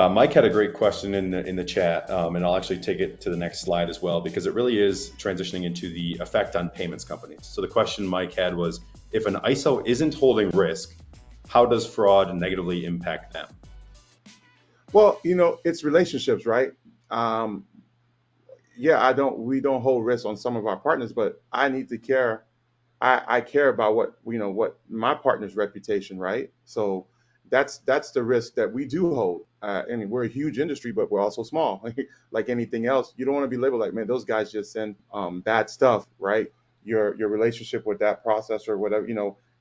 Mike had a great question in the chat, and I'll actually take it to the next slide as well because it really is transitioning into the effect on payments companies. So the question Mike had was, if an ISO isn't holding risk, how does fraud negatively impact them? Well, it's relationships, right? Um, yeah, we don't hold risk on some of our partners, but I need to care. I care about what my partner's reputation, right? So that's the risk that we do hold. And we're a huge industry, but we're also small. Like anything else, you don't want to be labeled like, man, those guys just send bad stuff, right? Your relationship with that processor, whatever,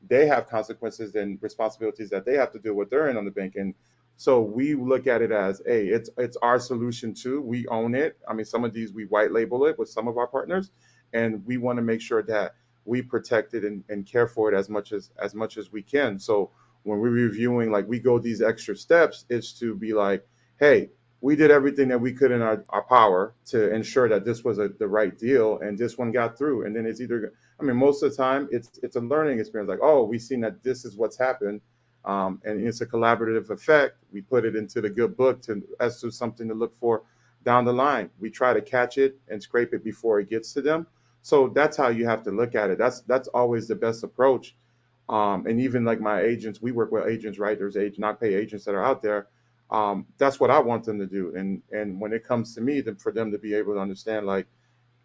they have consequences and responsibilities that they have to deal with. They're in on the bank, and so we look at it as, hey, it's our solution too. We own it. I mean, some of these we white label it with some of our partners, and we want to make sure that we protect it and care for it as much as we can. So when we're reviewing, like we go these extra steps, it's to be like, hey, we did everything that we could in our power to ensure that this was the right deal and this one got through. And then it's either, I mean, most of the time it's a learning experience. Like, oh, we've seen that this is what's happened. And it's a collaborative effect. We put it into the good book as to something to look for down the line. We try to catch it and scrape it before it gets to them. So that's how you have to look at it. That's always the best approach. And even like my agents, we work with agents, right? There's not pay agents that are out there. That's what I want them to do. And when it comes to me, then for them to be able to understand, like,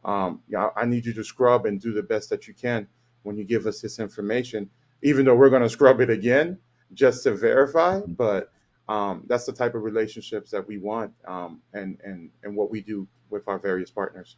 yeah, I need you to scrub and do the best that you can when you give us this information, even though we're going to scrub it again just to verify. But that's the type of relationships that we want, and what we do with our various partners.